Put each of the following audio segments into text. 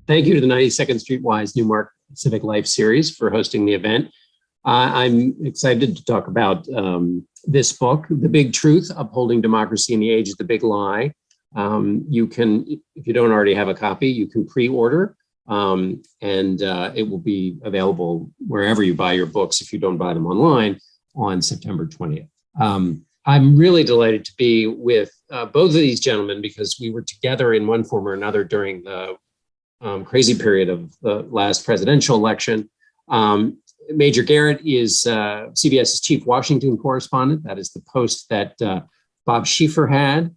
Thank you to the 92nd Streetwise Newmark Civic Life series for hosting the event. I'm excited to talk about this book, The Big Truth, Upholding Democracy in the Age of the Big Lie. You can, if you don't already have a copy, you can pre-order, and it will be available wherever you buy your books if you don't buy them online on September 20th. I'm really delighted to be with both of these gentlemen because we were together in one form or another during the crazy period of the last presidential election. Major Garrett is CBS's chief Washington correspondent. That is the post that Bob Schieffer had.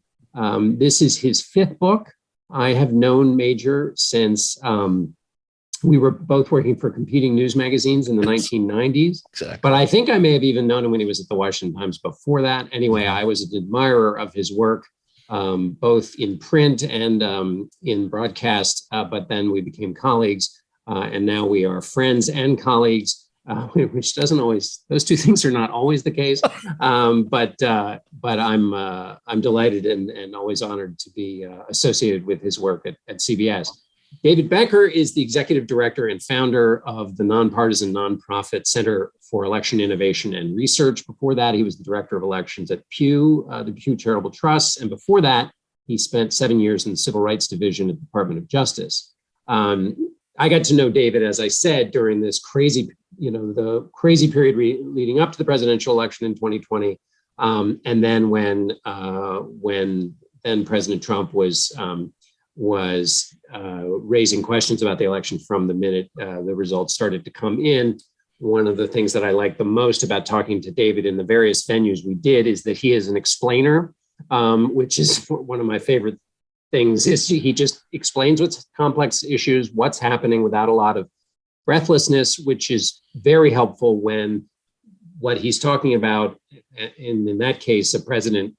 This is his fifth book. I have known Major since we were both working for competing news magazines in the 1990s. Exactly. But I think I may have even known him when he was at the Washington Times before that. Anyway, I was an admirer of his work, both in print and in broadcast, but then we became colleagues, and now we are friends and colleagues, which doesn't always, those two things are not always the case, but I'm delighted and always honored to be associated with his work at CBS. David Becker is the executive director and founder of the nonpartisan nonprofit Center for Election Innovation and Research. Before that, he was the director of elections at Pew, the Pew Charitable Trust. And before that, he spent 7 years in the Civil Rights Division at the Department of Justice. I got to know David, as I said, during this crazy, the crazy period leading up to the presidential election in 2020. And then when then President Trump was raising questions about the election from the minute the results started to come in. One of the things that I like the most about talking to David in the various venues we did is that he is an explainer, which is one of my favorite things. Is he just explains what's complex issues, what's happening without a lot of breathlessness, which is very helpful when what he's talking about, in that case, a president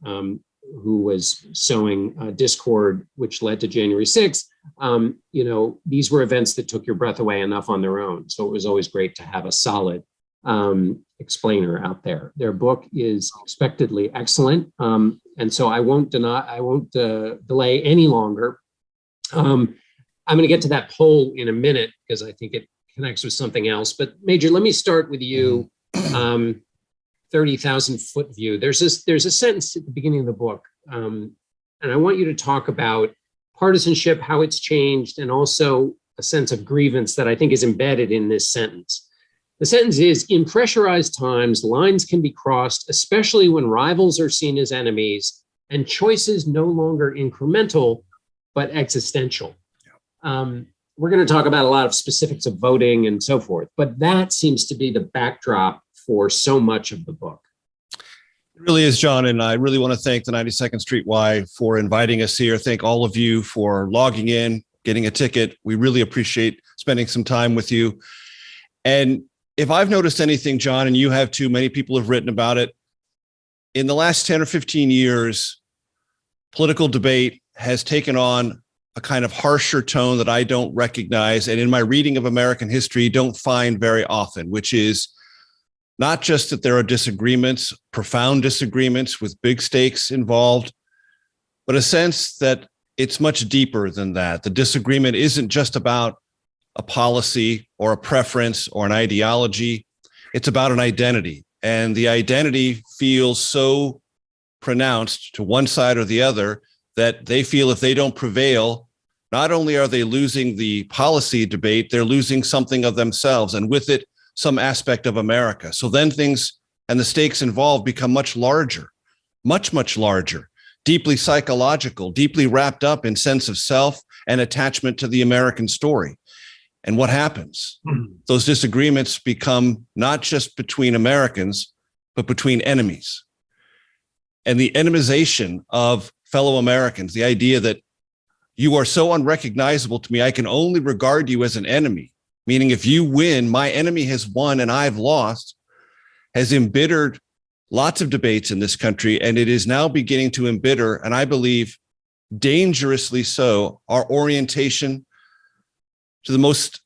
who was sowing discord, which led to January 6th, these were events that took your breath away enough on their own. So it was always great to have a solid explainer out there. Their book is expectedly excellent. And so I won't delay any longer. I'm going to get to that poll in a minute because I think it connects with something else. But Major, let me start with you. 30,000 foot view. There's a sentence at the beginning of the book, and I want you to talk about partisanship, how it's changed, and also a sense of grievance that I think is embedded in this sentence. The sentence is, in pressurized times, lines can be crossed, especially when rivals are seen as enemies and choices no longer incremental, but existential. We're going to talk about a lot of specifics of voting and so forth, but that seems to be the backdrop for so much of the book. It really is, John, and I really want to thank the 92nd Street Y for inviting us here. Thank all of you for logging in, getting a ticket. We really appreciate spending some time with you. And if I've noticed anything, John, and you have too, many people have written about it, in the last 10 or 15 years, political debate has taken on a kind of harsher tone that I don't recognize, and in my reading of American history, don't find very often, which is not just that there are disagreements, profound disagreements with big stakes involved, but a sense that it's much deeper than that. The disagreement isn't just about a policy or a preference or an ideology. It's about an identity. And the identity feels so pronounced to one side or the other that they feel if they don't prevail, not only are they losing the policy debate, they're losing something of themselves, and with it, some aspect of America. So then things and the stakes involved become much larger, much larger, deeply psychological, deeply wrapped up in sense of self and attachment to the American story. And what happens? Those disagreements become not just between Americans, but between enemies. And the enemization of fellow Americans, the idea that you are so unrecognizable to me, I can only regard you as an enemy. Meaning if you win, my enemy has won and I've lost, has embittered lots of debates in this country. And it is now beginning to embitter, and I believe dangerously so, our orientation to the most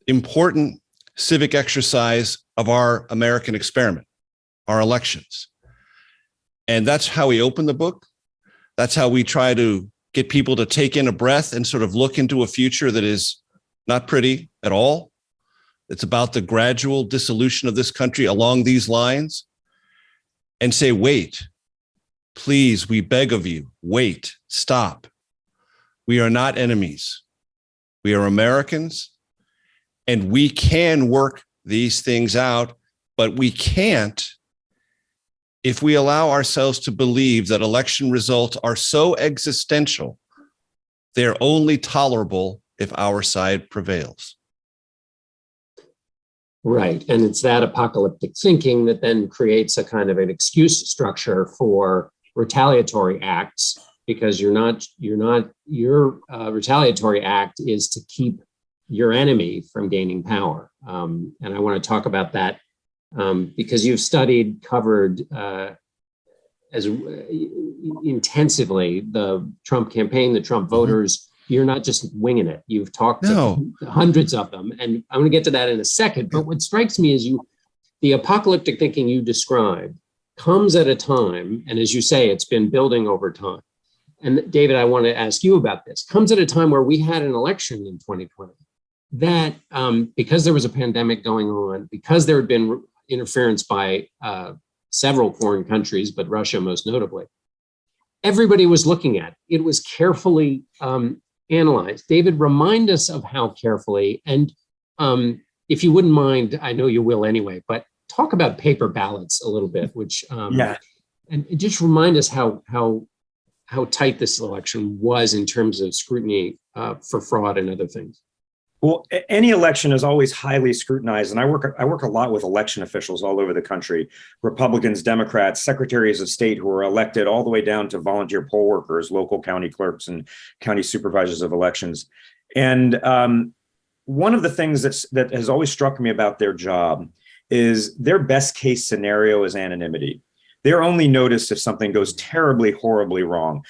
important civic exercise of our American experiment, our elections. And that's how we open the book. That's how we try to get people to take in a breath and sort of look into a future that is not pretty at all. It's about the gradual dissolution of this country along these lines, and say, wait, please, we beg of you, wait, stop. We are not enemies. We are Americans, and we can work these things out, but we can't if we allow ourselves to believe that election results are so existential, they're only tolerable if our side prevails. Right. And it's that apocalyptic thinking that then creates a kind of an excuse structure for retaliatory acts, because your retaliatory act is to keep your enemy from gaining power. And I want to talk about that because you've covered as intensively the Trump campaign, the Trump voters. You're not just winging it. You've talked to hundreds of them, and I'm going to get to that in a second. But what strikes me is the apocalyptic thinking you described comes at a time, and as you say, it's been building over time. And David, I want to ask you about this. Comes at a time where we had an election in 2020 that, because there was a pandemic going on, because there had been interference by several foreign countries, but Russia most notably, everybody was looking at it. It was carefully analyzed. David, remind us of how carefully, and if you wouldn't mind, I know you will anyway, but talk about paper ballots a little bit, which and just remind us how tight this election was in terms of scrutiny for fraud and other things. Well, any election is always highly scrutinized, and I work a lot with election officials all over the country, Republicans, Democrats, secretaries of state who are elected all the way down to volunteer poll workers, local county clerks, and county supervisors of elections. And one of the things that has always struck me about their job is their best case scenario is anonymity. They're only noticed if something goes terribly, horribly wrong.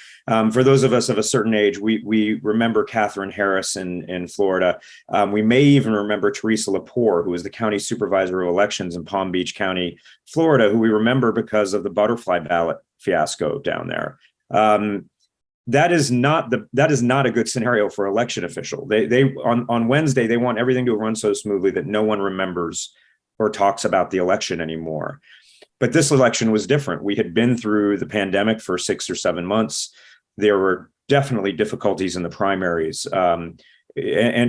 For those of us of a certain age, we remember Katherine Harris in Florida. We may even remember Teresa Lepore, who was the county supervisor of elections in Palm Beach County, Florida, who we remember because of the butterfly ballot fiasco down there. That is not a good scenario for election official. They on Wednesday, they want everything to run so smoothly that no one remembers or talks about the election anymore. But this election was different. We had been through the pandemic for 6 or 7 months. There were definitely difficulties in the primaries and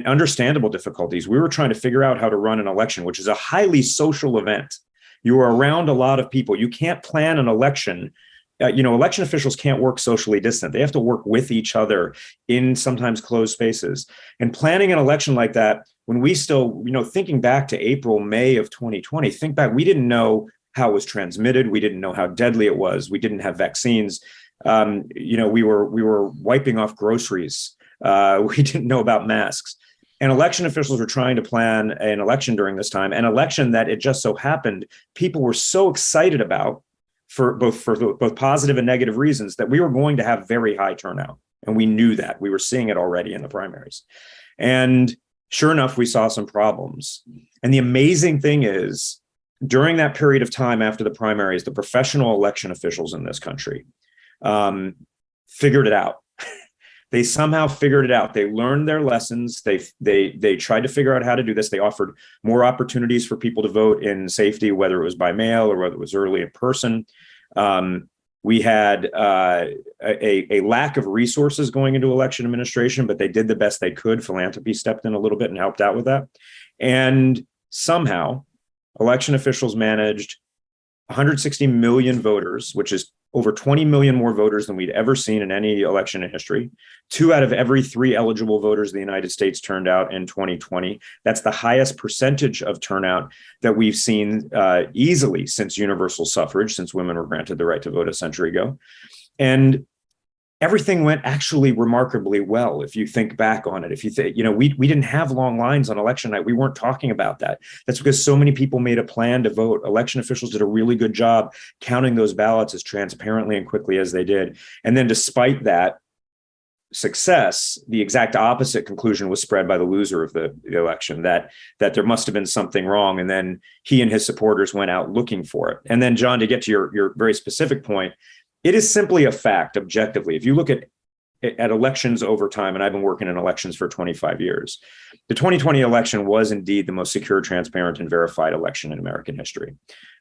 understandable difficulties. We were trying to figure out how to run an election, which is a highly social event. You are around a lot of people. You can't plan an election. Election officials can't work socially distant. They have to work with each other in sometimes closed spaces. And planning an election like that, when we still, thinking back to April, May of 2020, think back, we didn't know how it was transmitted. We didn't know how deadly it was. We didn't have vaccines. We were wiping off groceries. We didn't know about masks. And election officials were trying to plan an election during this time, an election that it just so happened people were so excited about for both positive and negative reasons that we were going to have very high turnout. And we knew that. We were seeing it already in the primaries. And sure enough, we saw some problems. And the amazing thing is, during that period of time after the primaries, the professional election officials in this country figured it out. They somehow figured it out. They learned their lessons. They tried to figure out how to do this. They offered more opportunities for people to vote in safety, whether it was by mail or whether it was early in person. We had a lack of resources going into election administration, but they did the best they could. Philanthropy stepped in a little bit and helped out with that. And somehow, election officials managed 160 million voters, which is over 20 million more voters than we'd ever seen in any election in history. 2 out of every 3 eligible voters in the United States turned out in 2020. That's the highest percentage of turnout that we've seen easily since universal suffrage, since women were granted the right to vote a century ago. And everything went actually remarkably well. If you think back on it, if you think, we didn't have long lines on election night. We weren't talking about that. That's because so many people made a plan to vote. Election officials did a really good job counting those ballots as transparently and quickly as they did. And then despite that success, the exact opposite conclusion was spread by the loser of the election, that there must have been something wrong. And then he and his supporters went out looking for it. And then, John, to get to your very specific point, it is simply a fact, objectively. If you look at at elections over time, and I've been working in elections for 25 years, the 2020 election was indeed the most secure, transparent, and verified election in American history.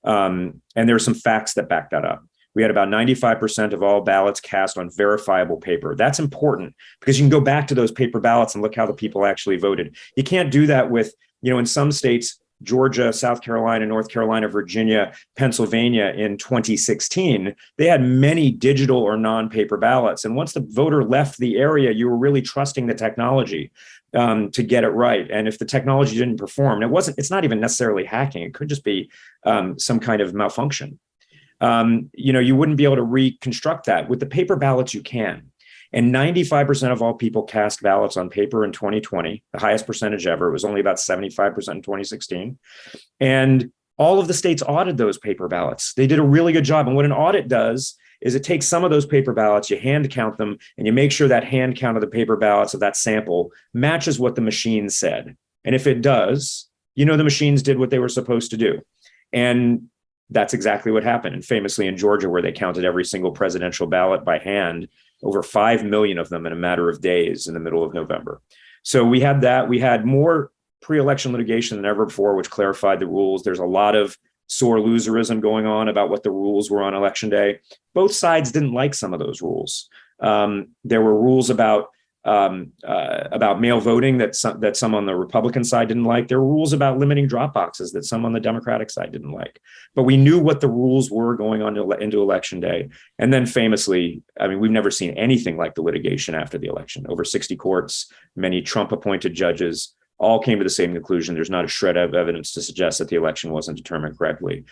And there are some facts that back that up. We had about 95% of all ballots cast on verifiable paper. That's important because you can go back to those paper ballots and look how the people actually voted. You can't do that with, in some states, Georgia, South Carolina, North Carolina, Virginia, Pennsylvania in 2016, they had many digital or non-paper ballots. And once the voter left the area, you were really trusting the technology to get it right. And if the technology didn't perform, it's not even necessarily hacking. It could just be some kind of malfunction. You wouldn't be able to reconstruct that. With the paper ballots, you can. And 95% of all people cast ballots on paper in 2020, the highest percentage ever. It was only about 75% in 2016. And all of the states audited those paper ballots. They did a really good job. And what an audit does is it takes some of those paper ballots, you hand count them, and you make sure that hand count of the paper ballots of that sample matches what the machine said. And if it does, the machines did what they were supposed to do. And that's exactly what happened. And famously in Georgia, where they counted every single presidential ballot by hand, over 5 million of them in a matter of days in the middle of November. So we had that. We had more pre-election litigation than ever before, which clarified the rules. There's a lot of sore loserism going on about what the rules were on election day. Both sides didn't like some of those rules. There were rules about mail voting that some on the Republican side didn't like. There were rules about limiting drop boxes that some on the Democratic side didn't like. But we knew what the rules were going on into election day. And then famously, we've never seen anything like the litigation after the election. Over 60 courts, many Trump-appointed judges, all came to the same conclusion. There's not a shred of evidence to suggest that the election wasn't determined correctly.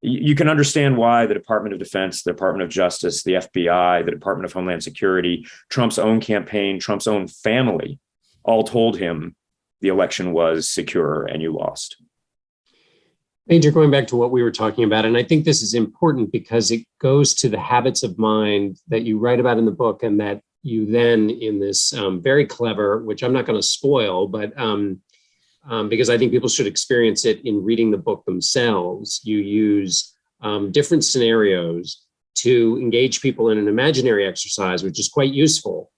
You can understand why the Department of Defense, the Department of Justice, the FBI, the Department of Homeland Security, Trump's own campaign, Trump's own family, all told him the election was secure and you lost. Major, going back to what we were talking about, and I think this is important because it goes to the habits of mind that you write about in the book and that you then in this very clever, which I'm not going to spoil, but because I think people should experience it in reading the book themselves. You use different scenarios to engage people in an imaginary exercise, which is quite useful,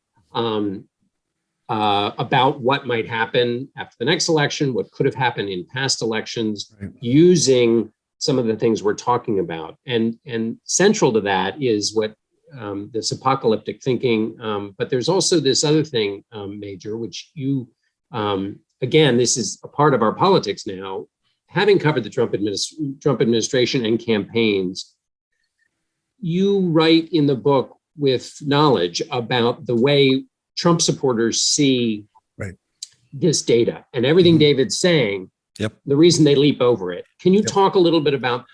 about what might happen after the next election, what could have happened in past elections, right, using some of the things we're talking about. And central to that is what this apocalyptic thinking, but there's also this other thing, Major, which you, again, this is a part of our politics now. Having covered the Trump administration and campaigns, you write in the book with knowledge about the way Trump supporters see right, this data and everything David's saying, yep, the reason they leap over it. Can you talk a little bit about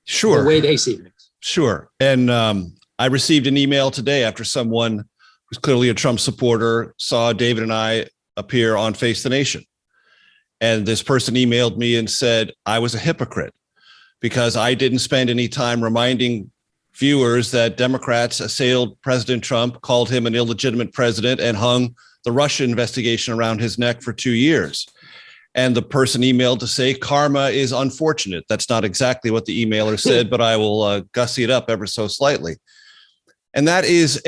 the way they see things? Sure. And I received an email today after someone who's clearly a Trump supporter saw David and I appear on Face the Nation. And this person emailed me and said, I was a hypocrite because I didn't spend any time reminding viewers that Democrats assailed President Trump, called him an illegitimate president, and hung the Russia investigation around his neck for 2 years. And the person emailed to say, karma is unfortunate. That's not exactly what the emailer said, but I will gussy it up ever so slightly. And that is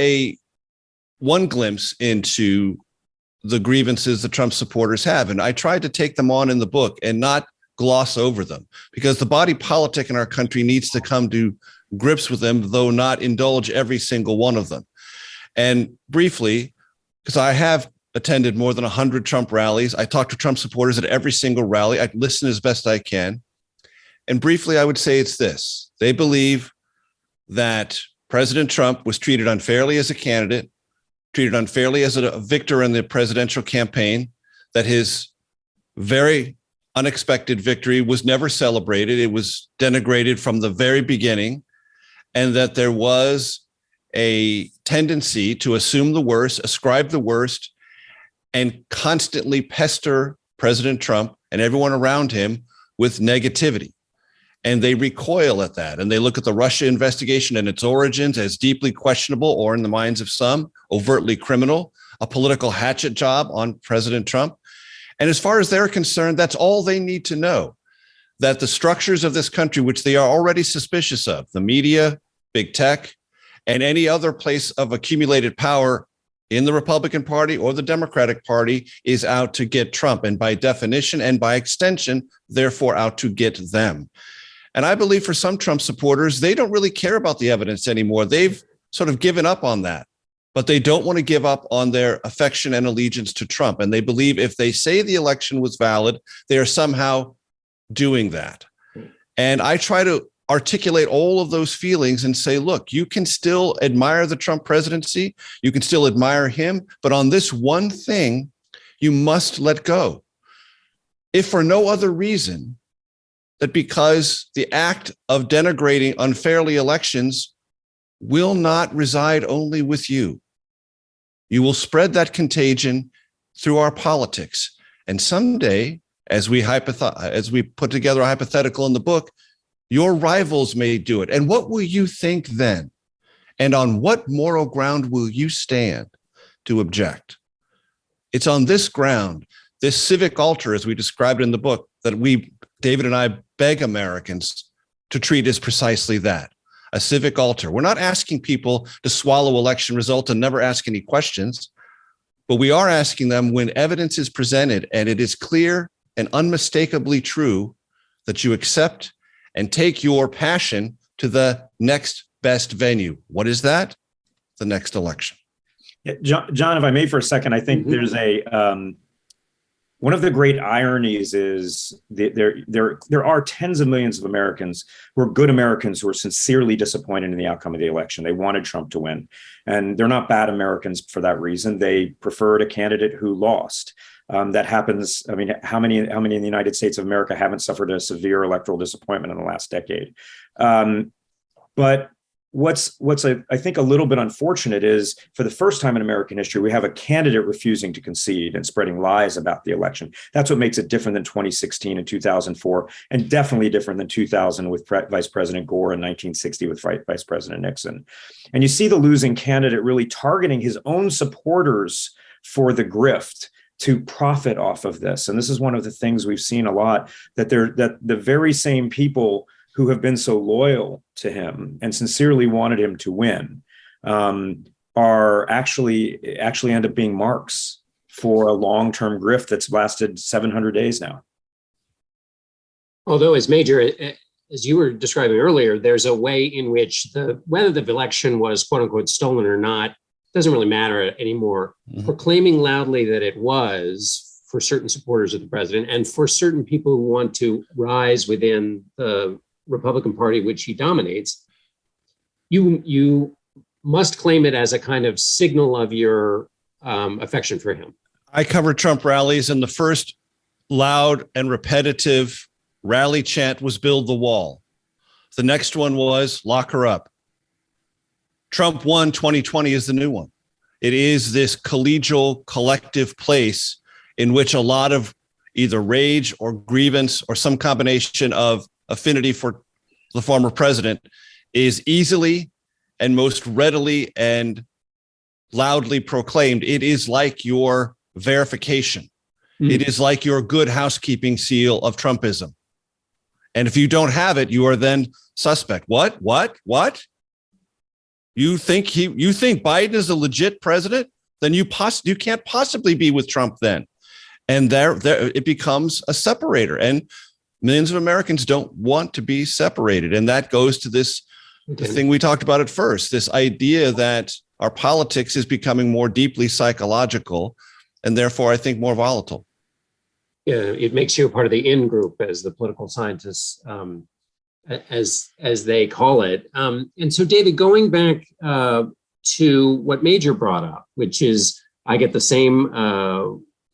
one glimpse into the grievances the Trump supporters have. And I tried to take them on in the book and not gloss over them, because the body politic in our country needs to come to grips with them, though not indulge every single one of them. And briefly, because I have attended more than 100 Trump rallies, I talk to Trump supporters at every single rally. I listen as best I can. And briefly, I would say it's this. They believe that President Trump was treated unfairly as a candidate, treated unfairly as a victor in the presidential campaign, that his very unexpected victory was never celebrated. It was denigrated from the very beginning, and that there was a tendency to assume the worst, ascribe the worst, and constantly pester President Trump and everyone around him with negativity. And they recoil at that. And they look at the Russia investigation and its origins as deeply questionable, or in the minds of some, overtly criminal, a political hatchet job on President Trump. And as far as they're concerned, that's all they need to know, that the structures of this country, which they are already suspicious of, the media, big tech, and any other place of accumulated power in the Republican Party or the Democratic Party is out to get Trump, and by definition and by extension, therefore out to get them. And I believe for some Trump supporters, they don't really care about the evidence anymore. They've sort of given up on that, but they don't want to give up on their affection and allegiance to Trump. And they believe if they say the election was valid, they are somehow doing that. And I try to articulate all of those feelings and say, look, you can still admire the Trump presidency. You can still admire him. But on this one thing, you must let go. If for no other reason, that because the act of denigrating unfairly elections will not reside only with you. You will spread that contagion through our politics. And someday, as we put together a hypothetical in the book, your rivals may do it. And what will you think then? And on what moral ground will you stand to object? It's on this ground, this civic altar, as we described in the book, that David and I beg Americans to treat as precisely that, a civic altar. We're not asking people to swallow election results and never ask any questions, but we are asking them when evidence is presented and it is clear and unmistakably true that you accept and take your passion to the next best venue. What is that? The next election. Yeah, John, if I may for a second, I think there's one of the great ironies is there are tens of millions of Americans who are good Americans who are sincerely disappointed in the outcome of the election. They wanted Trump to win, and they're not bad Americans for that reason. They preferred a candidate who lost. That happens. I mean, how many in the United States of America haven't suffered a severe electoral disappointment in the last decade? But what's I think a little bit unfortunate is for the first time in American history, we have a candidate refusing to concede and spreading lies about the election. That's what makes it different than 2016 and 2004, and definitely different than 2000 with Vice President Gore and 1960 with Vice President Nixon. And you see the losing candidate really targeting his own supporters for the grift to profit off of this. And this is one of the things we've seen a lot, that the very same people who have been so loyal to him and sincerely wanted him to win are actually end up being marks for a long-term grift that's lasted 700 days now. Although, as Major, as you were describing earlier, there's a way in which whether the election was quote unquote stolen or not doesn't really matter anymore. Mm-hmm. Proclaiming loudly that it was, for certain supporters of the president and for certain people who want to rise within the Republican Party, which he dominates, you must claim it as a kind of signal of your affection for him. I covered Trump rallies, and the first loud and repetitive rally chant was "Build the Wall." The next one was "Lock her up." Trump won. 2020 is the new one. It is this collegial, collective place in which a lot of either rage or grievance or some combination of affinity for the former president is easily and most readily and loudly proclaimed. It is like your verification. Mm-hmm. It is like your good housekeeping seal of Trumpism. And if you don't have it, you are then suspect. What? You think Biden is a legit president? Then you can't possibly be with Trump then. And there it becomes a separator. And millions of Americans don't want to be separated. And that goes to this the thing we talked about at first, this idea that our politics is becoming more deeply psychological and therefore, I think, more volatile. Yeah, it makes you a part of the in group, as the political scientists, as they call it. And so, David, going back to what Major brought up, which is I get the same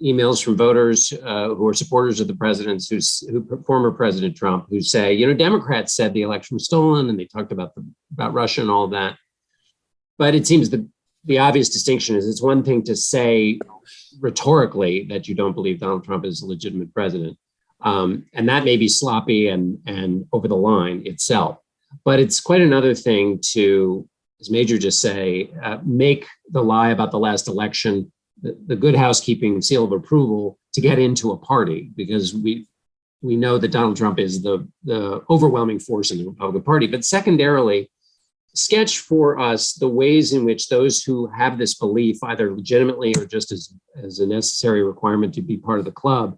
emails from voters who are supporters of the presidents, former President Trump, who say, Democrats said the election was stolen, and they talked about Russia and all of that. But it seems the obvious distinction is it's one thing to say rhetorically that you don't believe Donald Trump is a legitimate president, and that may be sloppy and over the line itself. But it's quite another thing to, as Major just say, make the lie about the last election the good housekeeping seal of approval to get into a party, because we know that Donald Trump is the overwhelming force in the Republican Party. But secondarily, sketch for us the ways in which those who have this belief, either legitimately or just as a necessary requirement to be part of the club,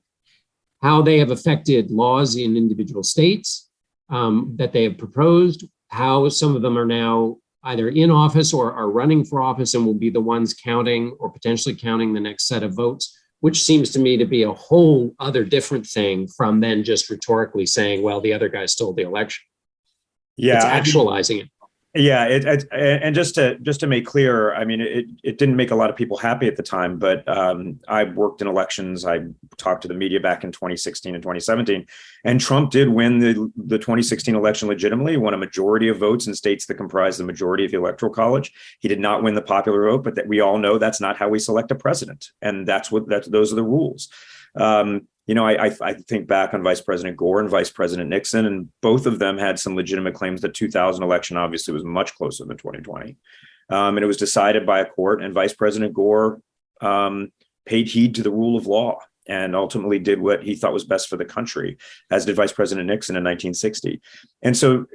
how they have affected laws in individual states that they have proposed, how some of them are now either in office or are running for office and will be the ones counting or potentially counting the next set of votes, which seems to me to be a whole other different thing from then just rhetorically saying, well, the other guy stole the election. Yeah, it's actualizing it. Yeah, and just to make clear, I mean, it didn't make a lot of people happy at the time, but I worked in elections. I talked to the media back in 2016 and 2017, and Trump did win the 2016 election legitimately, won a majority of votes in states that comprise the majority of the Electoral College. He did not win the popular vote, but that we all know that's not how we select a president, and those are the rules. I think back on Vice President Gore and Vice President Nixon, and both of them had some legitimate claims. The 2000 election obviously was much closer than 2020. And it was decided by a court, and Vice President Gore paid heed to the rule of law and ultimately did what he thought was best for the country, as did Vice President Nixon in 1960. And so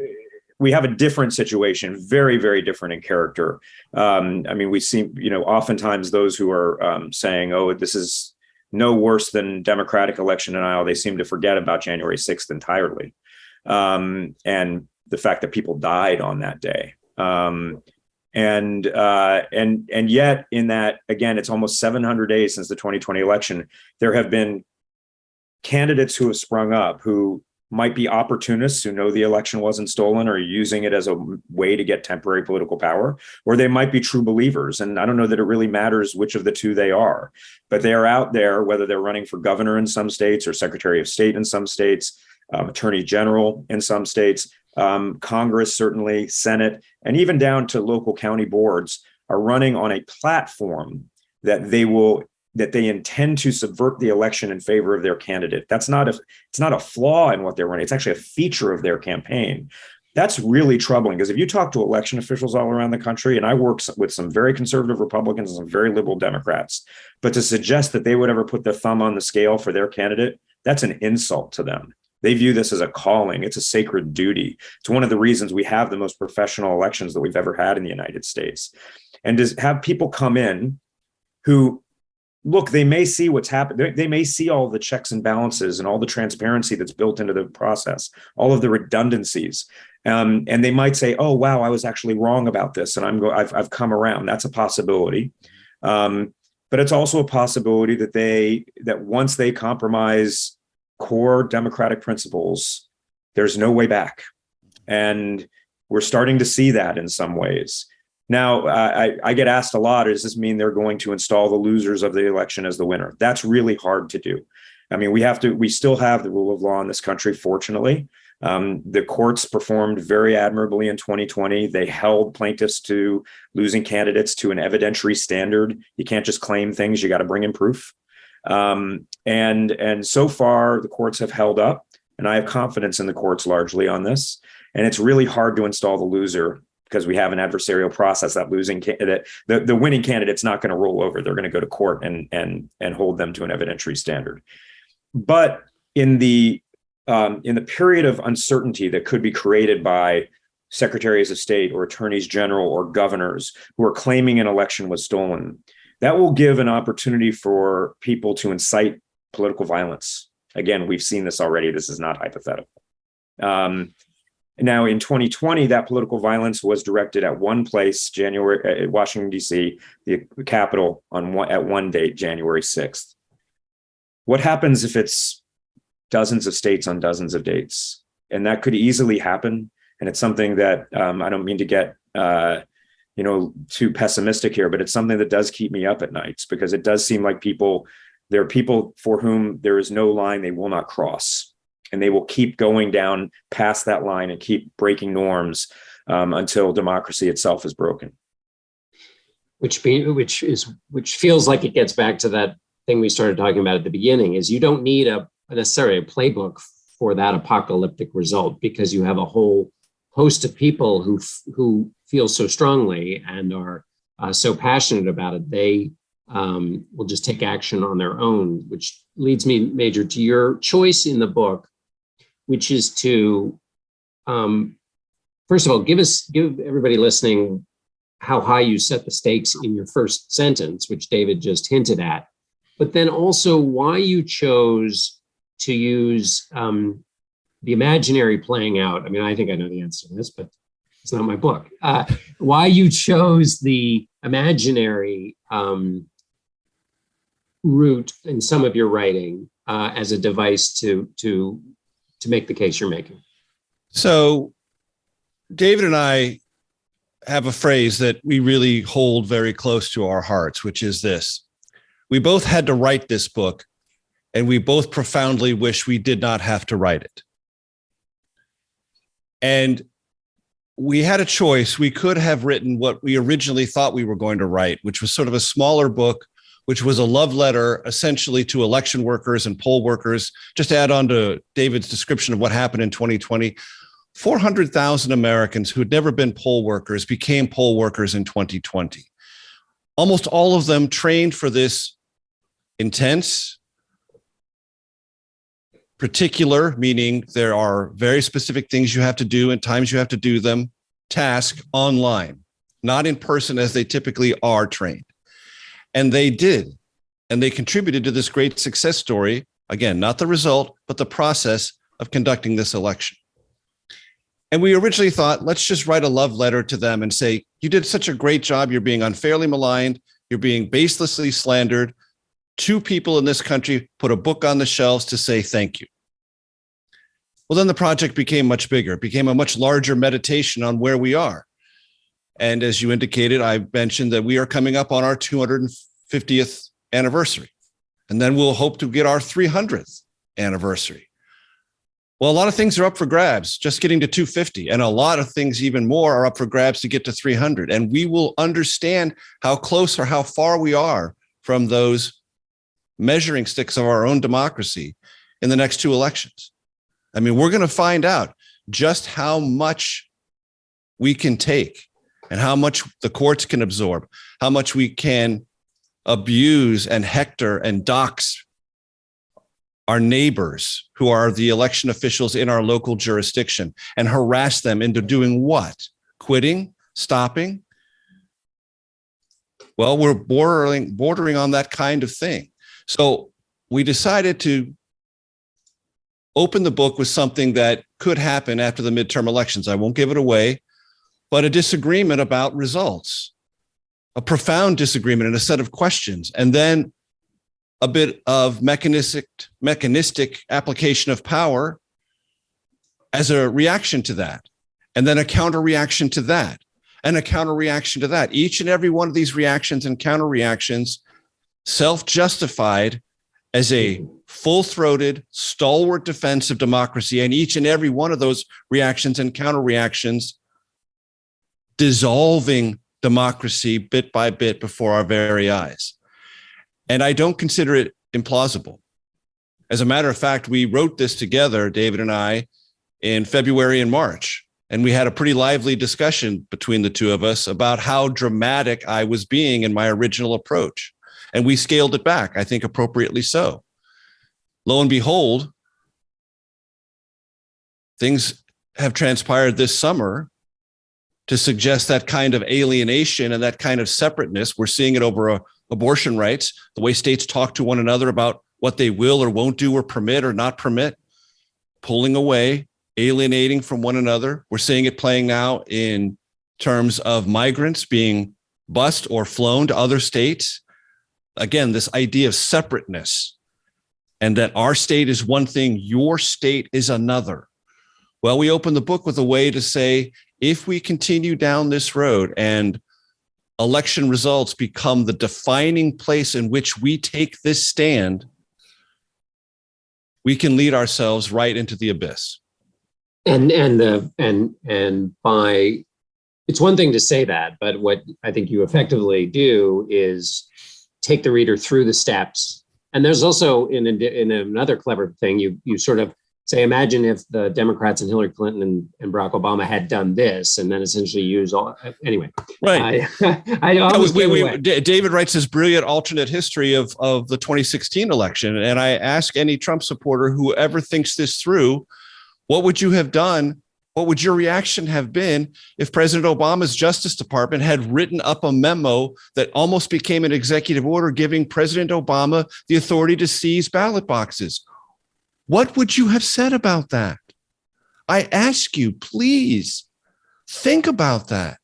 we have a different situation, very, very different in character. We see, oftentimes those who are saying, oh, this is no worse than Democratic election denial, they seem to forget about January 6th entirely. And the fact that people died on that day. And yet in that, again, it's almost 700 days since the 2020 election, there have been candidates who have sprung up who might be opportunists who know the election wasn't stolen or are using it as a way to get temporary political power, or they might be true believers. And I don't know that it really matters which of the two they are, but they are out there, whether they're running for governor in some states or secretary of state in some states, attorney general in some states, Congress, certainly Senate, and even down to local county boards are running on a platform that they intend to subvert the election in favor of their candidate. It's not a flaw in what they're running. It's actually a feature of their campaign. That's really troubling, because if you talk to election officials all around the country, and I work with some very conservative Republicans and some very liberal Democrats, but to suggest that they would ever put their thumb on the scale for their candidate, that's an insult to them. They view this as a calling. It's a sacred duty. It's one of the reasons we have the most professional elections that we've ever had in the United States. And to have people come in who, look, they may see what's happened. They may see all the checks and balances and all the transparency that's built into the process, all of the redundancies. And they might say, oh, wow, I was actually wrong about this. And I've come around. That's a possibility. But it's also a possibility that once they compromise core democratic principles, there's no way back. And we're starting to see that in some ways. Now, I get asked a lot, does this mean they're going to install the losers of the election as the winner? That's really hard to do. I mean, we still have the rule of law in this country, fortunately. The courts performed very admirably in 2020. They held plaintiffs to losing candidates to an evidentiary standard. You can't just claim things, you got to bring in proof. And so far, the courts have held up, and I have confidence in the courts largely on this. And it's really hard to install the loser, because we have an adversarial process. That losing candidate, the winning candidate's not going to roll over. They're going to go to court and hold them to an evidentiary standard. But in the period of uncertainty that could be created by secretaries of state or attorneys general or governors who are claiming an election was stolen, that will give an opportunity for people to incite political violence. Again, we've seen this already. This is not hypothetical. Now, in 2020, that political violence was directed at one place, Washington, D.C., the Capitol, at one date, January 6th. What happens if it's dozens of states on dozens of dates? And that could easily happen. And it's something that I don't mean to get too pessimistic here, but it's something that does keep me up at nights, because it does seem like there are people for whom there is no line they will not cross. And they will keep going down past that line and keep breaking norms until democracy itself is broken. Which feels like it gets back to that thing we started talking about at the beginning, is you don't need necessarily a playbook for that apocalyptic result, because you have a whole host of people who feel so strongly and are so passionate about it. They will just take action on their own, which leads me, Major, to your choice in the book, which is to first of all, give everybody listening how high you set the stakes in your first sentence, which David just hinted at, but then also why you chose to use the imaginary playing out. I mean, I think I know the answer to this, but it's not my book. Why you chose the imaginary route in some of your writing as a device to make the case you're making. So David and I have a phrase that we really hold very close to our hearts, which is this. We both had to write this book, and we both profoundly wish we did not have to write it. And we had a choice. We could have written what we originally thought we were going to write, which was sort of a smaller book, which was a love letter essentially to election workers and poll workers. Just to add on to David's description of what happened in 2020, 400,000 Americans who had never been poll workers became poll workers in 2020. Almost all of them trained for this intense, particular, meaning there are very specific things you have to do and times you have to do them, task online, not in person as they typically are trained. And they did, and they contributed to this great success story. Again, not the result, but the process of conducting this election. And we originally thought, let's just write a love letter to them and say, you did such a great job. You're being unfairly maligned. You're being baselessly slandered. 2 people in this country put a book on the shelves to say thank you. Well, then the project became much bigger. It became a much larger meditation on where we are. And as you indicated, I mentioned that we are coming up on our 250th anniversary. And then we'll hope to get our 300th anniversary. Well, a lot of things are up for grabs, just getting to 250. And a lot of things even more are up for grabs to get to 300. And we will understand how close or how far we are from those measuring sticks of our own democracy in the next 2 elections. I mean, we're going to find out just how much we can take and how much the courts can absorb, how much we can abuse and hector and dox our neighbors who are the election officials in our local jurisdiction and harass them into doing what? Quitting? Stopping? Well, we're bordering on that kind of thing. So we decided to open the book with something that could happen after the midterm elections. I won't give it away, but a disagreement about results, a profound disagreement and a set of questions, and then a bit of mechanistic application of power as a reaction to that, and then a counter reaction to that, and a counter reaction to that. Each and every one of these reactions and counter reactions self-justified as a full-throated, stalwart defense of democracy, and each and every one of those reactions and counter reactions dissolving democracy bit by bit before our very eyes. And I don't consider it implausible. As a matter of fact, we wrote this together, David and I, in February and March. And we had a pretty lively discussion between the two of us about how dramatic I was being in my original approach. And we scaled it back, I think appropriately so. Lo and behold, things have transpired this summer to suggest that kind of alienation and that kind of separateness. We're seeing it over abortion rights, the way states talk to one another about what they will or won't do or permit or not permit, pulling away, alienating from one another. We're seeing it playing now in terms of migrants being bused or flown to other states. Again, this idea of separateness and that our state is one thing, your state is another. Well, we open the book with a way to say, if we continue down this road and election results become the defining place in which we take this stand, we can lead ourselves right into the abyss. And by, it's one thing to say that, but what I think you effectively do is take the reader through the steps. And there's also in another clever thing, you sort of say, imagine if the Democrats and Hillary Clinton and Barack Obama had done this, and then essentially use all, anyway. Right. David writes this brilliant alternate history of the 2016 election. And I ask any Trump supporter who ever thinks this through, what would you have done What would your reaction have been if President Obama's Justice Department had written up a memo that almost became an executive order giving President Obama the authority to seize ballot boxes? What would you have said about that? I ask you, please think about that.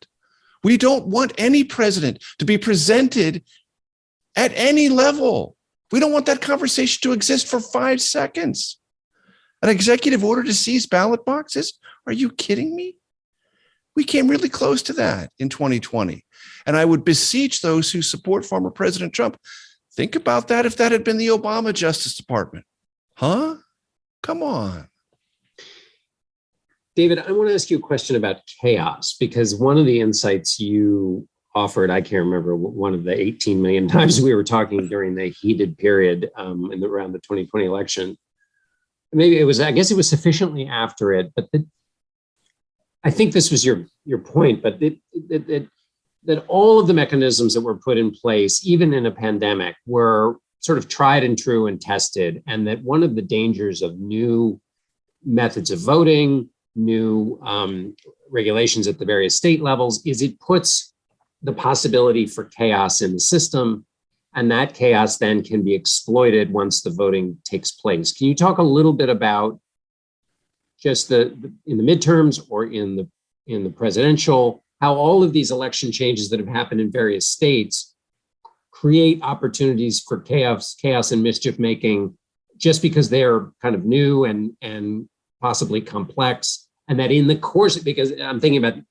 We don't want any president to be presented at any level. We don't want that conversation to exist for 5 seconds. An executive order to seize ballot boxes? Are you kidding me? We came really close to that in 2020. And I would beseech those who support former President Trump, think about that if that had been the Obama Justice Department. Huh? Come on. David, I want to ask you a question about chaos, because one of the insights you offered, I can't remember one of the 18 million times we were talking during the heated period around the 2020 election. Maybe it was, I guess it was sufficiently after it, but I think this was your point, but that all of the mechanisms that were put in place, even in a pandemic, were sort of tried and true and tested. And that one of the dangers of new methods of voting, new regulations at the various state levels, is it puts the possibility for chaos in the system. And that chaos then can be exploited once the voting takes place. Can you talk a little bit about just in the midterms or in the presidential, how all of these election changes that have happened in various states create opportunities for chaos and mischief making, just because they're kind of new and possibly complex, and that in the course, because I'm thinking about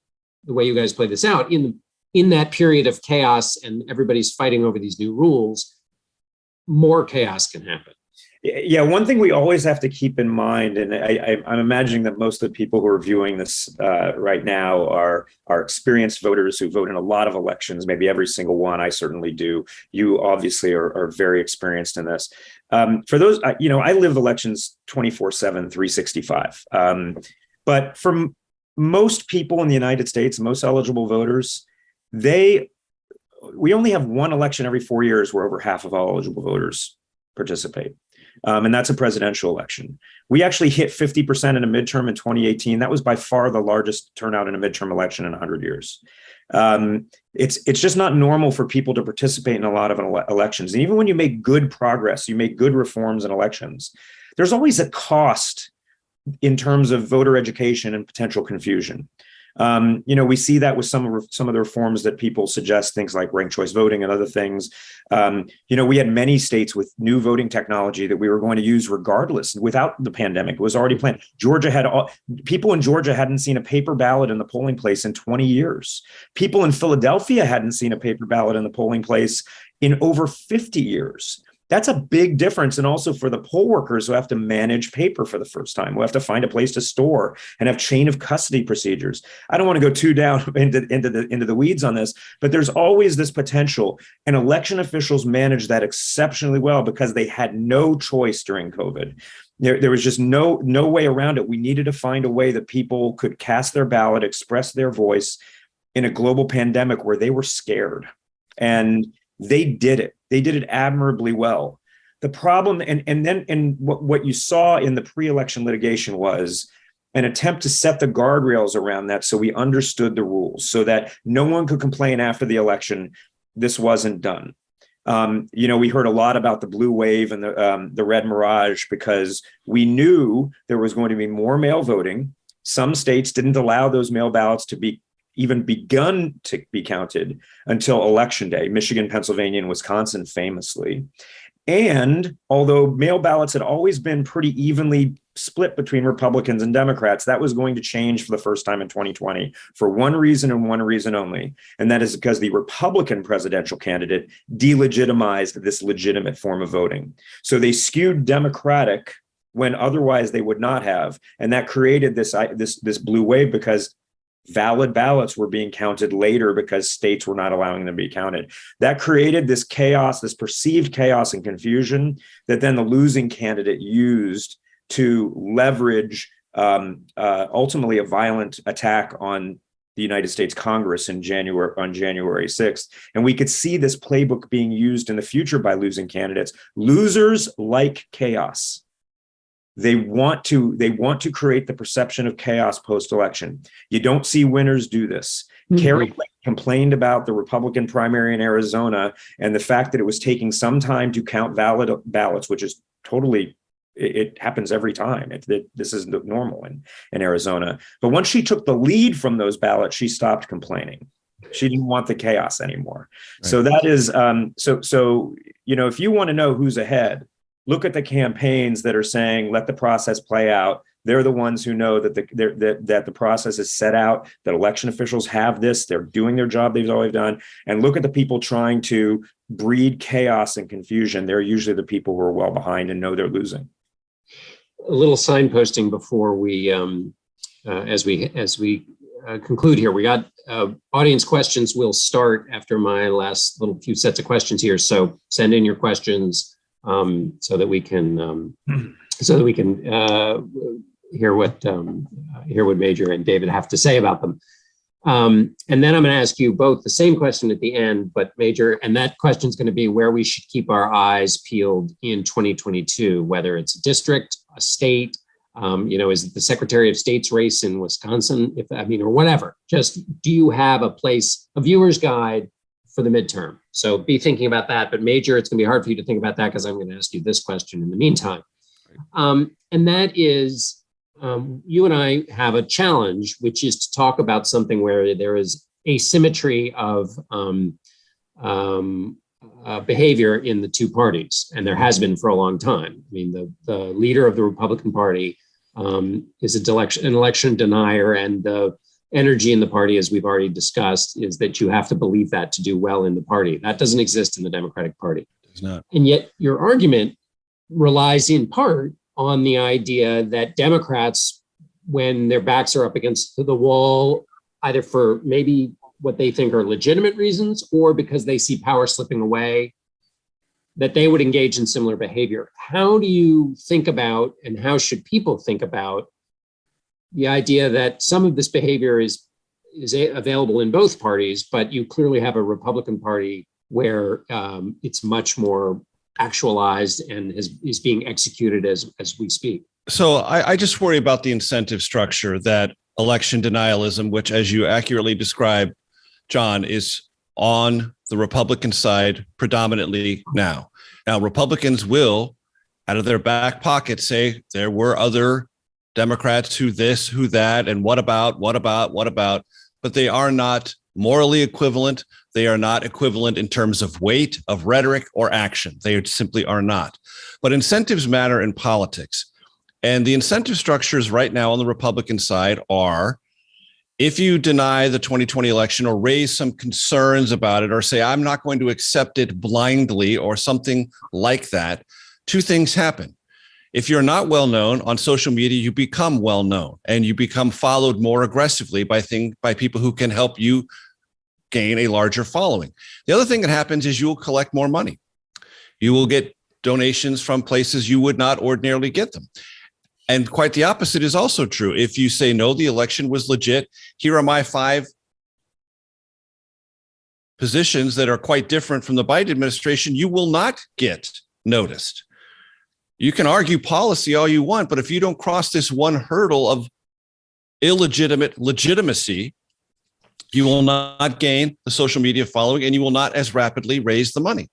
the way you guys play this out, in that period of chaos and everybody's fighting over these new rules, more chaos can happen. Yeah, one thing we always have to keep in mind, and I'm imagining that most of the people who are viewing this right now are experienced voters who vote in a lot of elections, maybe every single one. I certainly do. You obviously are very experienced in this. For those, I live elections 24/7, 365. But for most people in the United States, most eligible voters, we only have one election every 4 years where over half of all eligible voters participate. And that's a presidential election. We actually hit 50% in a midterm in 2018. That was by far the largest turnout in a midterm election in 100 years. It's just not normal for people to participate in a lot of elections. And even when you make good progress, you make good reforms in elections, there's always a cost in terms of voter education and potential confusion. We see that with some of the reforms that people suggest, things like ranked choice voting and other things. We had many states with new voting technology that we were going to use regardless, without the pandemic. It was already planned. People in Georgia hadn't seen a paper ballot in the polling place in 20 years. People in Philadelphia hadn't seen a paper ballot in the polling place in over 50 years. That's a big difference. And also for the poll workers who have to manage paper for the first time, who have to find a place to store and have chain of custody procedures. I don't want to go too down into the weeds on this, but there's always this potential. And election officials managed that exceptionally well because they had no choice during COVID. There was just no way around it. We needed to find a way that people could cast their ballot, express their voice in a global pandemic where they were scared. And they did it. They did it admirably well. The problem, and what you saw in the pre-election litigation was an attempt to set the guardrails around that so we understood the rules, so that no one could complain after the election this wasn't done. We heard a lot about the blue wave and the red mirage because we knew there was going to be more mail voting. Some states didn't allow those mail ballots to be even begun to be counted until Election Day, Michigan, Pennsylvania, and Wisconsin famously. And although mail ballots had always been pretty evenly split between Republicans and Democrats, that was going to change for the first time in 2020 for one reason and one reason only. And that is because the Republican presidential candidate delegitimized this legitimate form of voting. So they skewed Democratic when otherwise they would not have. And that created this blue wave because valid ballots were being counted later because states were not allowing them to be counted. That created this chaos, this perceived chaos and confusion that then the losing candidate used to leverage ultimately a violent attack on the United States Congress on January 6th. And we could see this playbook being used in the future by losing candidates. Losers like chaos. They want to create the perception of chaos post-election. You don't see winners do this. Kerry complained about the Republican primary in Arizona and the fact that it was taking some time to count valid ballots, which is totally, it happens every time. This is normal in Arizona. But once she took the lead from those ballots, she stopped complaining. She didn't want the chaos anymore. Right. So that is, if you want to know who's ahead, look at the campaigns that are saying, let the process play out. They're the ones who know that the process is set out, that election officials have this, they're doing their job they've always done. And look at the people trying to breed chaos and confusion. They're usually the people who are well behind and know they're losing. A little signposting before we, as we conclude here. We got audience questions. We'll start after my last little few sets of questions here. So send in your questions so that we can hear what Major and David have to say about them. And then I'm going to ask you both the same question at the end, but Major, and that question is going to be where we should keep our eyes peeled in 2022, whether it's a district, a state, is it the Secretary of State's race in Wisconsin, or whatever. Just, do you have a viewer's guide for the midterm? So be thinking about that. But Major, it's going to be hard for you to think about that because I'm going to ask you this question in the meantime. And that is, you and I have a challenge, which is to talk about something where there is asymmetry of behavior in the two parties, and there has been for a long time. I mean, the leader of the Republican Party is an election denier, and the energy in the party, as we've already discussed, is that you have to believe that to do well in the party. That doesn't exist in the Democratic Party. It does not. And yet your argument relies in part on the idea that Democrats, when their backs are up against the wall, either for maybe what they think are legitimate reasons or because they see power slipping away, that they would engage in similar behavior. How do you think about, and how should people think about, the idea that some of this behavior is available in both parties, but you clearly have a Republican Party where it's much more actualized and is being executed as we speak? So I just worry about the incentive structure that election denialism, which, as you accurately described, John, is on the Republican side predominantly now. Now, Republicans will, out of their back pocket, say there were other Democrats who this, who that, and what about, but they are not morally equivalent. They are not equivalent in terms of weight, of rhetoric, or action. They simply are not. But incentives matter in politics. And the incentive structures right now on the Republican side are, if you deny the 2020 election or raise some concerns about it or say, I'm not going to accept it blindly or something like that, two things happen. If you're not well known on social media, you become well known and you become followed more aggressively by people who can help you gain a larger following. The other thing that happens is you will collect more money. You will get donations from places you would not ordinarily get them. And quite the opposite is also true. If you say, no, the election was legit, here are my 5 positions that are quite different from the Biden administration, you will not get noticed. You can argue policy all you want, but if you don't cross this one hurdle of illegitimate legitimacy, you will not gain the social media following and you will not as rapidly raise the money.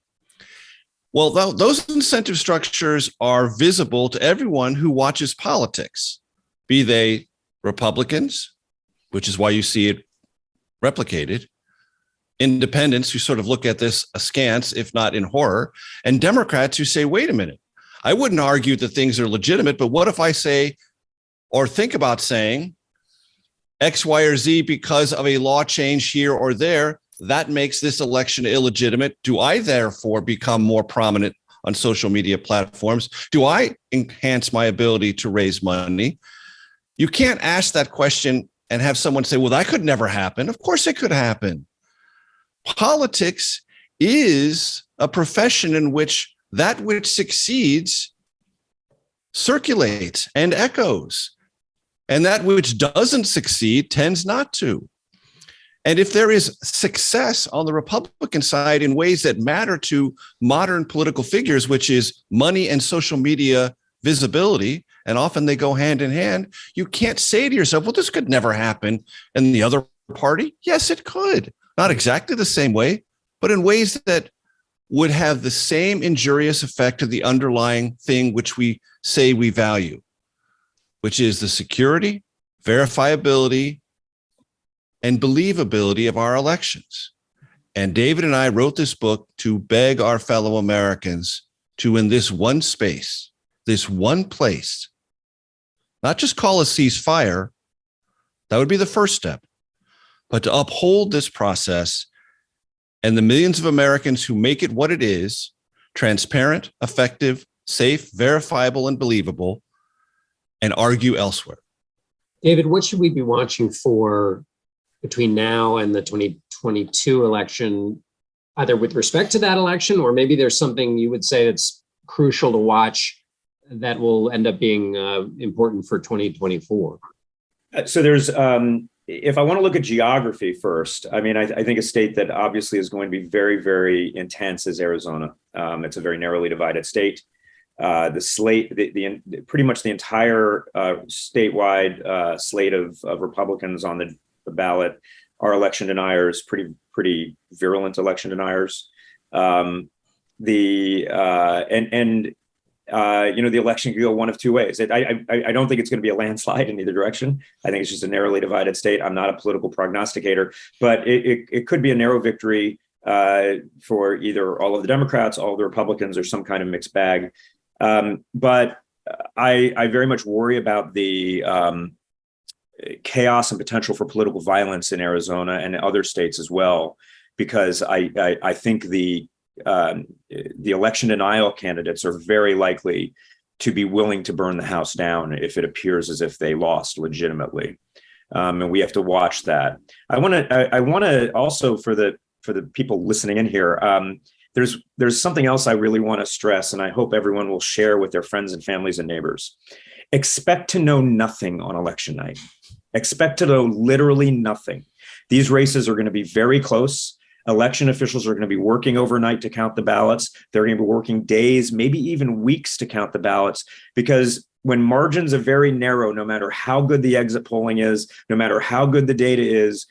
Well, those incentive structures are visible to everyone who watches politics, be they Republicans, which is why you see it replicated, independents who sort of look at this askance, if not in horror, and Democrats who say, wait a minute, I wouldn't argue that things are legitimate, but what if I say or think about saying X, Y, or Z because of a law change here or there? That makes this election illegitimate. Do I therefore become more prominent on social media platforms? Do I enhance my ability to raise money? You can't ask that question and have someone say, well, that could never happen. Of course it could happen. Politics is a profession in which that which succeeds circulates and echoes, and that which doesn't succeed tends not to. And if there is success on the Republican side in ways that matter to modern political figures, which is money and social media visibility, and often they go hand in hand, you can't say to yourself, well, this could never happen in the other party. Yes, it could. Not exactly the same way, but in ways that would have the same injurious effect of the underlying thing which we say we value, which is the security, verifiability, and believability of our elections. And David and I wrote this book to beg our fellow Americans to, in this one space, this one place, not just call a ceasefire, that would be the first step, but to uphold this process and the millions of Americans who make it what it is, transparent, effective, safe, verifiable, and believable, and argue elsewhere. David, what should we be watching for between now and the 2022 election, either with respect to that election, or maybe there's something you would say that's crucial to watch that will end up being important for 2024? So there's, if I want to look at geography first, I mean, I think a state that obviously is going to be very, very intense is Arizona. It's a very narrowly divided state. The slate, pretty much the entire statewide slate of Republicans on the ballot are election deniers, pretty virulent election deniers. The election could go one of two ways. I don't think it's going to be a landslide in either direction. I think it's just a narrowly divided state. I'm not a political prognosticator, but it could be a narrow victory for either all of the Democrats, all of the Republicans, or some kind of mixed bag. But I very much worry about the chaos and potential for political violence in Arizona and other states as well, because I think the election denial candidates are very likely to be willing to burn the house down if it appears as if they lost legitimately, and we have to watch that. I want to also, for the people listening in here, there's something else I really want to stress, and I hope everyone will share with their friends and families and neighbors. Expect to know nothing on election night. Expect to know literally nothing. These races are going to be very close. Election officials are going to be working overnight to count the ballots. They're going to be working days, maybe even weeks to count the ballots, because when margins are very narrow, no matter how good the exit polling is, no matter how good the data is,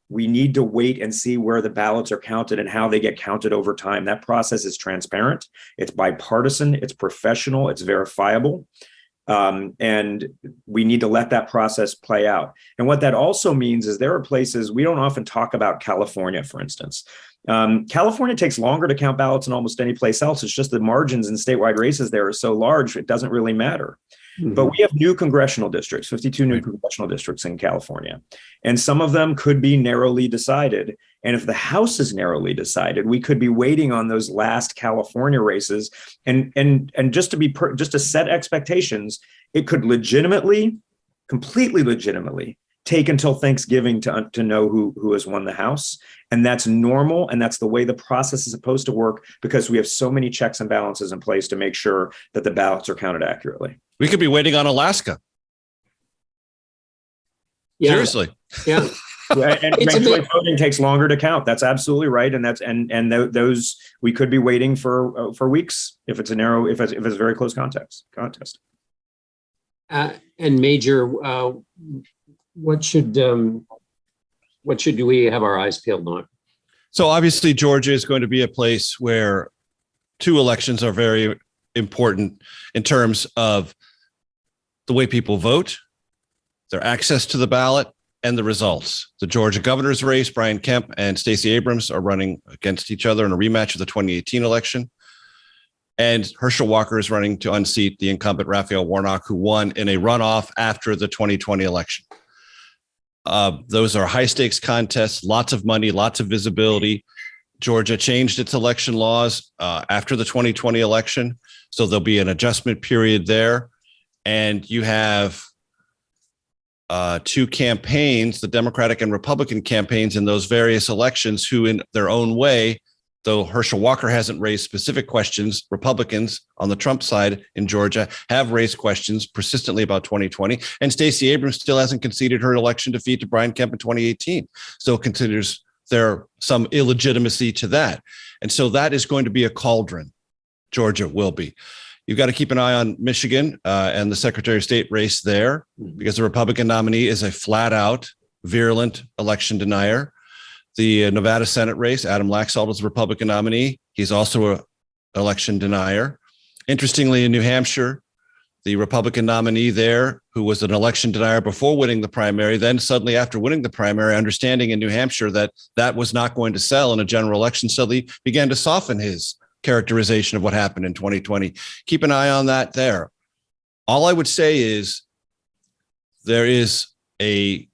we need to wait and see where the ballots are counted and how they get counted over time. That process is transparent. It's bipartisan. It's professional. It's verifiable. And we need to let that process play out. And what that also means is there are places we don't often talk about. California, for instance. California takes longer to count ballots than almost any place else. It's just the margins in statewide races there are so large, it doesn't really matter. Mm-hmm. But we have new congressional districts, 52 new congressional districts in California. And some of them could be narrowly decided. And if the House is narrowly decided, we could be waiting on those last California races. And just to set expectations, it could completely legitimately take until Thanksgiving to know who has won the House. And that's normal. And that's the way the process is supposed to work, because we have so many checks and balances in place to make sure that the ballots are counted accurately. We could be waiting on Alaska. Yeah. Seriously. Yeah. And ranked choice voting takes longer to count. That's absolutely right. And those we could be waiting for weeks if it's a very close contest. And Major, what should we have our eyes peeled on? So obviously, Georgia is going to be a place where two elections are very important in terms of the way people vote, their access to the ballot, and the results. The Georgia governor's race, Brian Kemp and Stacey Abrams are running against each other in a rematch of the 2018 election. And Herschel Walker is running to unseat the incumbent Raphael Warnock, who won in a runoff after the 2020 election. Those are high stakes contests, lots of money, lots of visibility. Georgia changed its election laws after the 2020 election, so there'll be an adjustment period there. And you have two campaigns, the Democratic and Republican campaigns in those various elections, who in their own way, though Herschel Walker hasn't raised specific questions, Republicans on the Trump side in Georgia have raised questions persistently about 2020. And Stacey Abrams still hasn't conceded her election defeat to Brian Kemp in 2018. Still considers there some illegitimacy to that. And so that is going to be a cauldron. Georgia will be. You've got to keep an eye on Michigan and the Secretary of State race there, because the Republican nominee is a flat out virulent election denier. The Nevada Senate race, Adam Laxalt is the Republican nominee. He's also an election denier. Interestingly, in New Hampshire, the Republican nominee there, who was an election denier before winning the primary, then suddenly after winning the primary, understanding in New Hampshire that that was not going to sell in a general election, suddenly began to soften his characterization of what happened in 2020. Keep an eye on that there. All I would say is there is a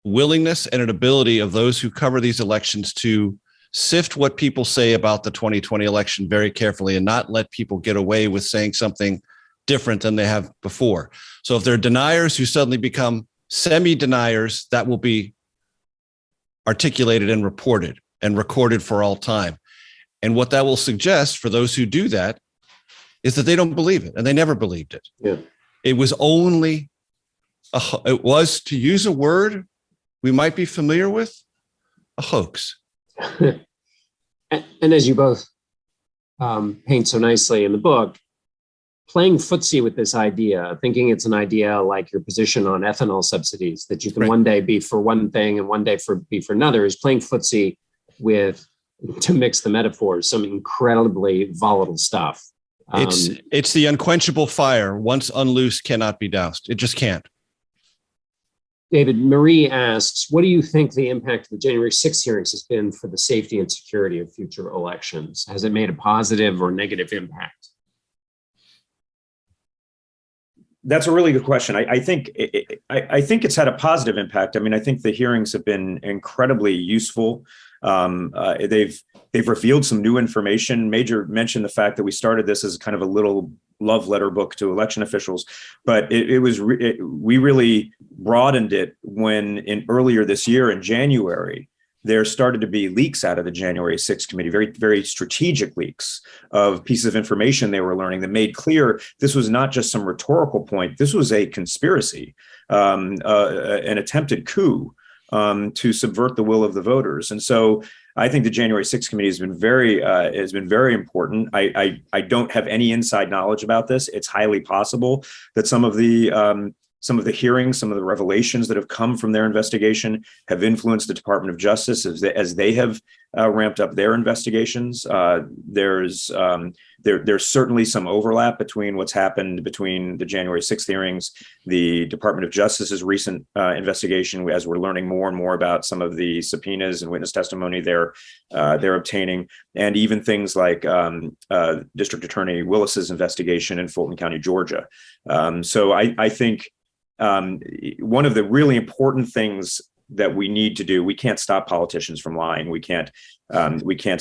willingness and an ability of those who cover these elections to sift what people say about the 2020 election very carefully and not let people get away with saying something different than they have before. So if there are deniers who suddenly become semi-deniers, that will be articulated and reported and recorded for all time. And what that will suggest for those who do that is that they don't believe it, and they never believed it. Yeah. It was only, it was, to use a word we might be familiar with, a hoax. And as you both paint so nicely in the book, playing footsie with this idea, thinking it's an idea like your position on ethanol subsidies, that you can Right. one day be for one thing and one day be for another, is playing footsie with, to mix the metaphors, some incredibly volatile stuff. It's the unquenchable fire. Once unloosed, cannot be doused. It just can't. David, Marie asks, what do you think the impact of the January 6th hearings has been for the safety and security of future elections? Has it made a positive or negative impact? That's a really good question. I think it's had a positive impact. I mean, I think the hearings have been incredibly useful. They've revealed some new information. Major mentioned the fact that we started this as kind of a little love letter book to election officials, but we really broadened it when earlier this year in January, there started to be leaks out of the January 6th committee, very, very strategic leaks of pieces of information they were learning that made clear this was not just some rhetorical point. This was a conspiracy, an attempted coup to subvert the will of the voters. And so I think the January 6th committee has been very important. I don't have any inside knowledge about this. It's highly possible that some of the hearings, some of the revelations that have come from their investigation have influenced the Department of Justice as they have ramped up their investigations. There's certainly some overlap between what's happened between the January 6th hearings, the Department of Justice's recent investigation, as we're learning more and more about some of the subpoenas and witness testimony they're obtaining, and even things like District Attorney Willis's investigation in Fulton County, Georgia. So I think one of the really important things that we need to do, we can't stop politicians from lying. We can't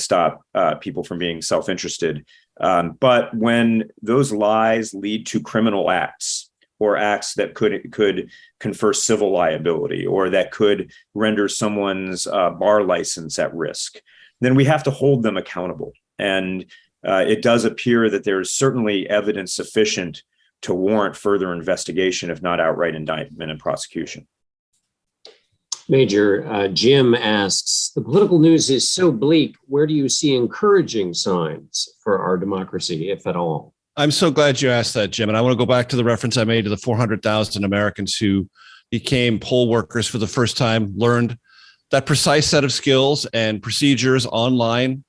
stop people from being self-interested. But when those lies lead to criminal acts or acts that could confer civil liability or that could render someone's bar license at risk, then we have to hold them accountable. And it does appear that there's certainly evidence sufficient to warrant further investigation, if not outright indictment and prosecution. Major, Jim asks, the political news is so bleak. Where do you see encouraging signs for our democracy, if at all? I'm so glad you asked that, Jim. And I want to go back to the reference I made to the 400,000 Americans who became poll workers for the first time, learned that precise set of skills and procedures online,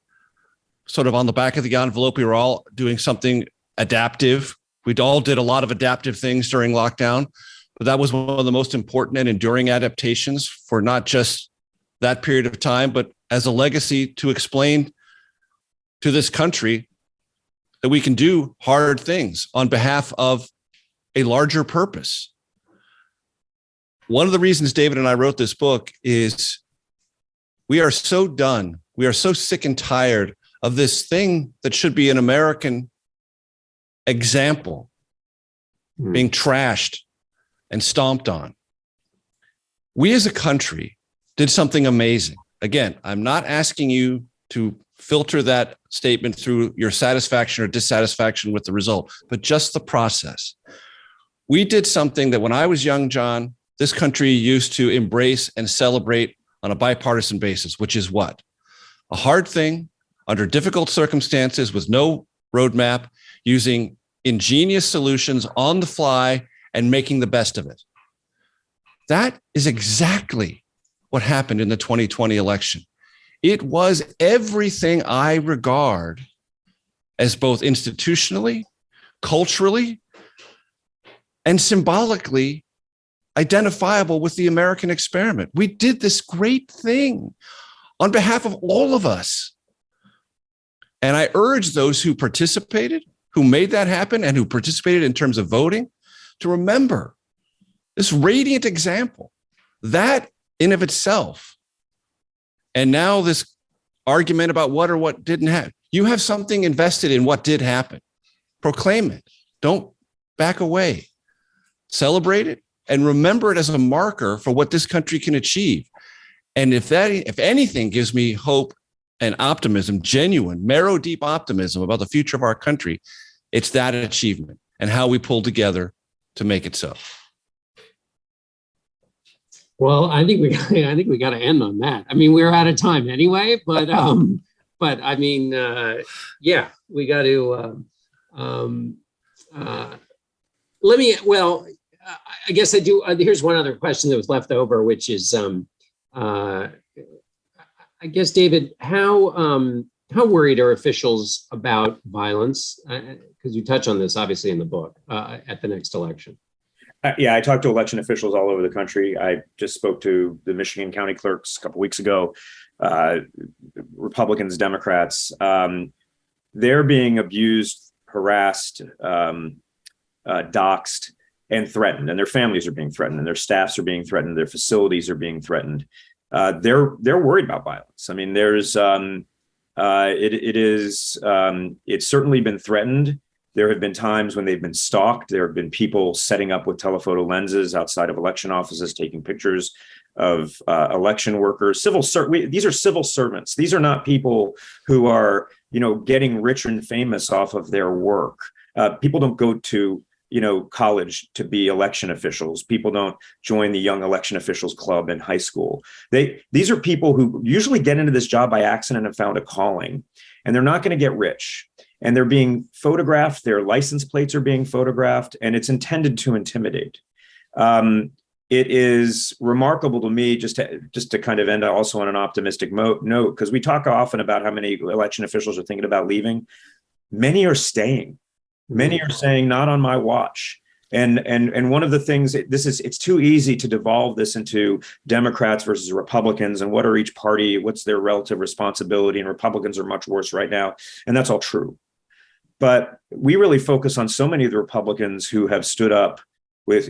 sort of on the back of the envelope. We were all doing something adaptive. We all did a lot of adaptive things during lockdown, but that was one of the most important and enduring adaptations for not just that period of time, but as a legacy to explain to this country that we can do hard things on behalf of a larger purpose. One of the reasons David and I wrote this book is we are so done. We are so sick and tired of this thing that should be an American example being trashed and stomped on. We as a country did something amazing. Again, I'm not asking you to filter that statement through your satisfaction or dissatisfaction with the result, but just the process. We did something that when I was young, John, this country used to embrace and celebrate on a bipartisan basis, which is what? A hard thing under difficult circumstances with no roadmap, using ingenious solutions on the fly and making the best of it. That is exactly what happened in the 2020 election. It was everything I regard as both institutionally, culturally, and symbolically identifiable with the American experiment. We did this great thing on behalf of all of us. And I urge those who participated, who made that happen, and who participated in terms of voting, to remember this radiant example, that in of itself. And now this argument about what or what didn't happen. You have something invested in what did happen. Proclaim it. Don't back away. Celebrate it and remember it as a marker for what this country can achieve. And if anything gives me hope and optimism, genuine, marrow deep optimism about the future of our country, it's that achievement and how we pull together to make it so. Well, I think we got to end on that. I mean, we're out of time anyway, but I mean, yeah, we got to. I guess I do. Here's one other question that was left over, which is, I guess, David, how worried are officials about violence? Because you touch on this, obviously, in the book at the next election. Yeah, I talked to election officials all over the country. I just spoke to the Michigan county clerks a couple weeks ago, Republicans, Democrats. They're being abused, harassed, doxxed, and threatened, and their families are being threatened, and their staffs are being threatened, their facilities are being threatened. They're worried about violence. I mean, it's certainly been threatened. There have been times when they've been stalked. There have been people setting up with telephoto lenses outside of election offices, taking pictures of election workers. These are civil servants. These are not people who are, getting rich and famous off of their work. People don't go to, college to be election officials. People don't join the Young Election Officials Club in high school. These are people who usually get into this job by accident and found a calling, and they're not going to get rich. And they're being photographed, their license plates are being photographed, and it's intended to intimidate. It is remarkable to me, just to kind of end also on an optimistic note, because we talk often about how many election officials are thinking about leaving. Many are staying. Many are saying, not on my watch. And one of the things, it's too easy to devolve this into Democrats versus Republicans and what are each party, what's their relative responsibility, and Republicans are much worse right now. And that's all true. But we really focus on so many of the Republicans who have stood up with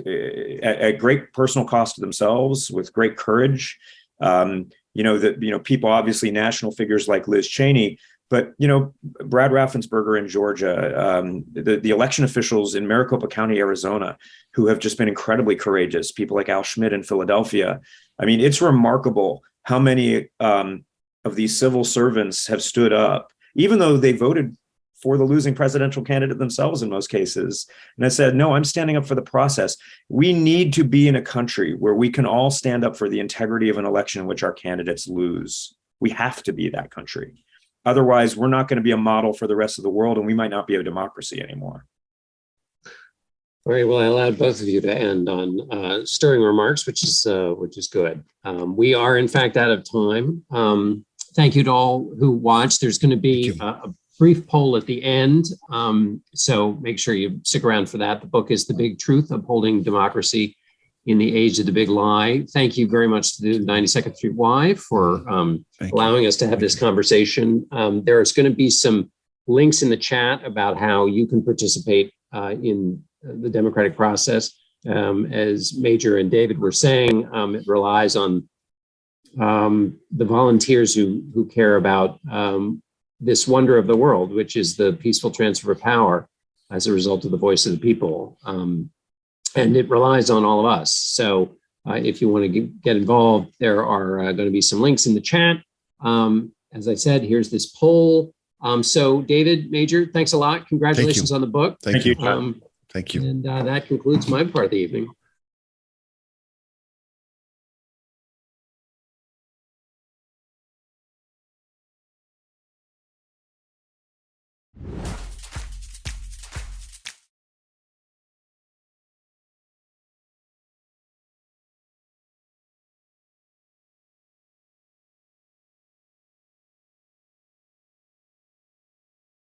at great personal cost to themselves, with great courage. People, obviously national figures like Liz Cheney, but Brad Raffensperger in Georgia, the election officials in Maricopa County, Arizona, who have just been incredibly courageous. People like Al Schmidt in Philadelphia. I mean, it's remarkable how many of these civil servants have stood up, even though they voted for the losing presidential candidate themselves in most cases. And I said, no, I'm standing up for the process. We need to be in a country where we can all stand up for the integrity of an election in which our candidates lose. We have to be that country. Otherwise, we're not going to be a model for the rest of the world, and we might not be a democracy anymore. All right. Well, I allowed both of you to end on stirring remarks, which is good. We are, in fact, out of time. Thank you to all who watched. There's going to be a brief poll at the end, so make sure you stick around for that. The book is The Big Truth: Upholding Democracy in the Age of the Big Lie. Thank you very much to the 92nd Street Y for allowing us to have this conversation. There's going to be some links in the chat about how you can participate in the democratic process. As Major and David were saying, it relies on the volunteers who care about this wonder of the world, which is the peaceful transfer of power as a result of the voice of the people. And it relies on all of us. So if you want to get involved, there are going to be some links in the chat. As I said, here's this poll. So David, Major, thanks a lot. Congratulations on the book. Thank you. John. Thank you. And that concludes my part of the evening.